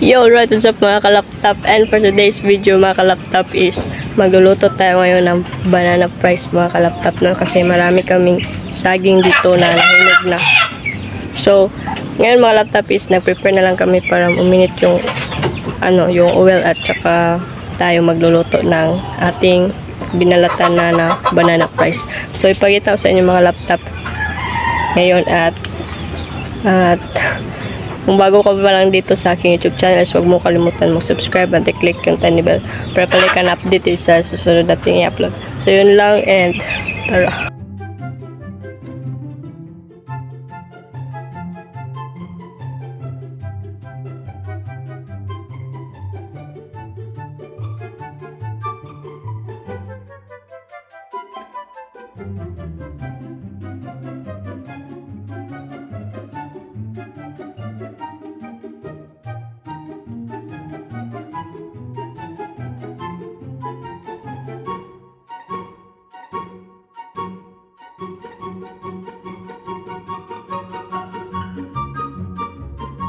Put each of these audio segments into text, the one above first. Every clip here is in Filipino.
Yo, right, what's up mga kalaptop? And for today's video mga kalaptop is magluluto tayo ngayon ng banana fries mga kalaptop na kasi marami kaming saging dito na nahinog na. So, ngayon mga kalaptop is nag-prepare na lang kami para uminit yung yung oil at saka tayo magluluto ng ating binalatan na banana fries. So, ipakita ko sa inyo mga kalaptop ngayon at kung bago ka pa lang dito sa aking YouTube channel, huwag mo kalimutan mag-subscribe at i-click yung tiny bell para palikan update sa susunod nating i-upload. So, yun lang and tara.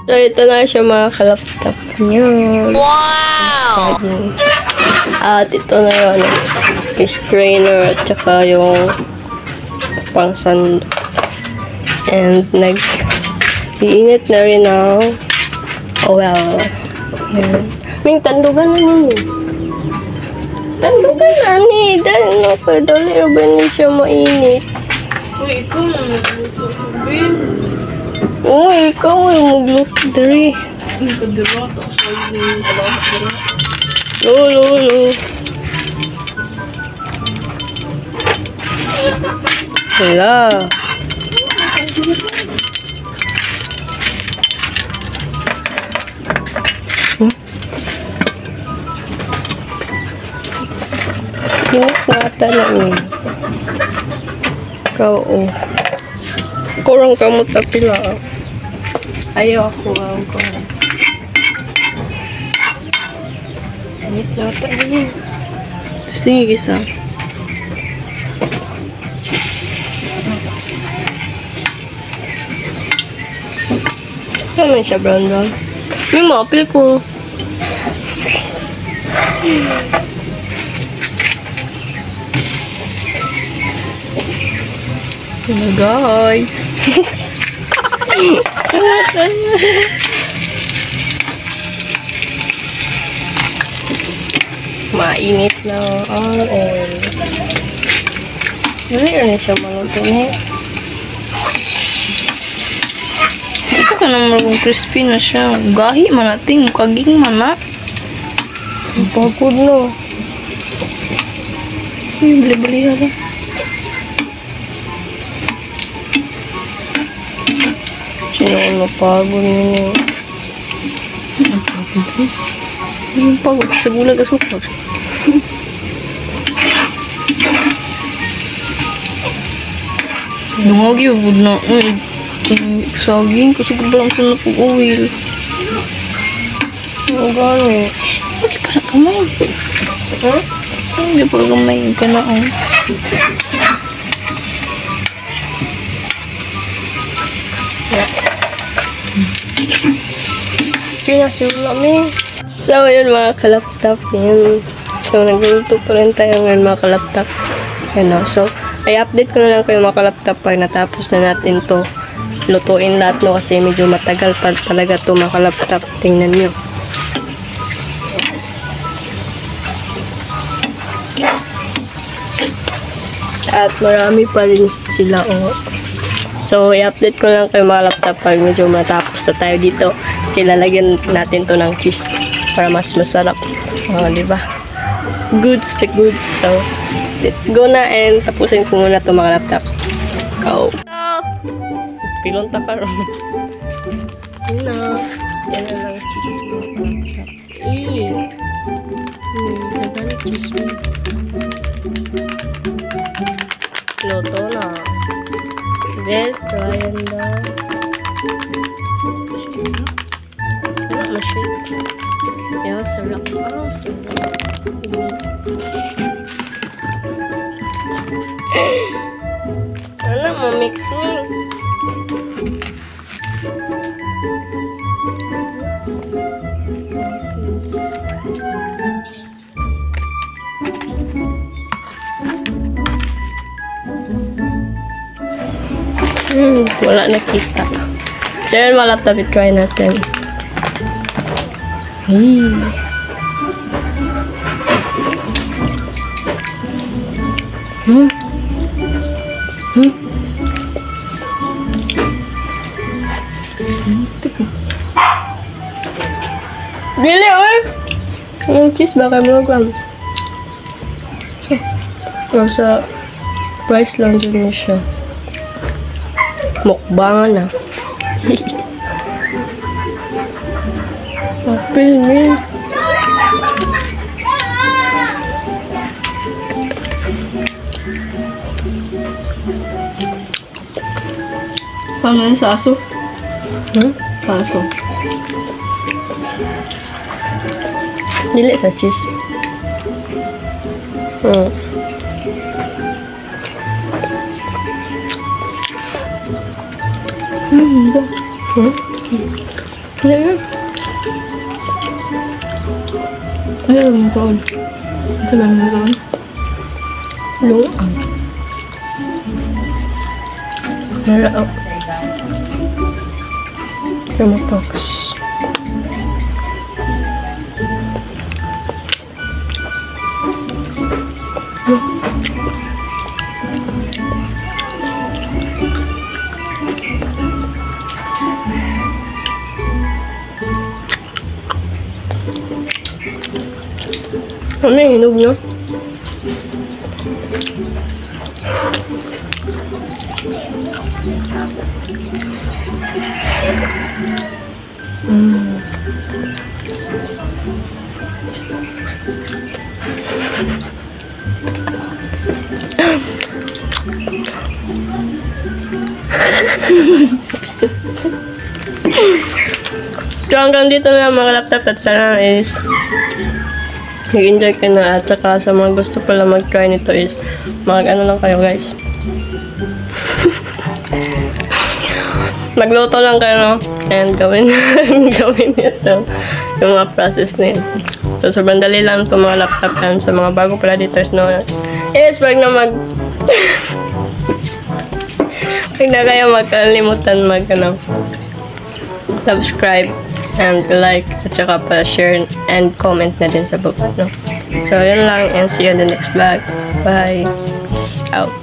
So, ito na siya mga kalaptop niyo. Wow! At ito na yun. Yung strainer at saka yung pangsand. And nag-iinit na rin ang oil. Yan. Ming, tandugan na niyo. Tandugan na ni. Dahil na pa. Dali ba niya siya mainit? Uy, ikaw na nagluto. Bin. Uy, ikaw ay magluto dari. Ang kadira. Tapos ay yung kalahap dira. Lolo. Hala. Kinit nata na eh. Ikaw oh. Kurang kamu tapila. Ayaw ako ang kurang. Init na ito yun. Tapos tingin isa. Kaya siya brown. May mapil ko. Hello guys. Mainit na ang oil. Mayroon na siya maluto na. Ito ka naman crispy na siya. Gahi man natin. Kaging man na. Ang pagod no. Bili-bili hala. Sino ang napagod niyo? Yung pagod sa gulag asukal. Dungog yung food na. Saging. Kasi lang sa napag-uwil. Ano gano'n? Hindi pa na kamay. Ha? Hindi pa na kamay. Kanaan. Pinasula mi. So, yun mga kalaptop. Yun. So, nagluluto pa rin tayo ngayon mga kalaptop. Yan o. So, i-update ko na lang kayo mga kalaptop pag natapos na natin to lutuin lahat no kasi medyo matagal pa talaga to mga kalaptop. Tingnan nyo. At marami pa rin sila o. So, i-update ko lang kayo mga laptop pag medyo matapos na tayo dito. Sila lagyan natin to ng cheese para mas masarap. Diba? Goods to goods. So, let's go na and tapusin ko muna to mga laptop. Let's go. Pilon ta ka ron. Yan na lang cheese mo. Dagan cheese mo. Loto na. Then, try daw. Ano ma-shake? Yan, sarap. Sarap. Ano mo, mix me. Wala nakita. So yun mga laptop, i-try natin. Dili, oy! Yung cheese baka mo lang. Nasa price lang din siya. Mukbangan na. Apil, man. Paano yun sa aso? Sa aso. Dili sa cheese. Ito. Dili. Ay, alam mo taon. Ito ba mo taon? Luang. Nalao. Ramatox. Ano yung hinog nyo? So hanggang dito na mga laptop at sana is nag-enjoy ka na, at saka sa mga gusto pala mag-try nito is mag-ano lang kayo guys. Magluto lang kayo, no? And gawin ito yung mga process na yun. So sobrang dali lang itong mga laptop yan. Sa mga bago pala dito is no, yes, wag na wag na kayo magkalimutan subscribe and like, at saka pa share and comment na din sa baba, no? So yun lang, and see you in the next vlog. Bye. Peace out.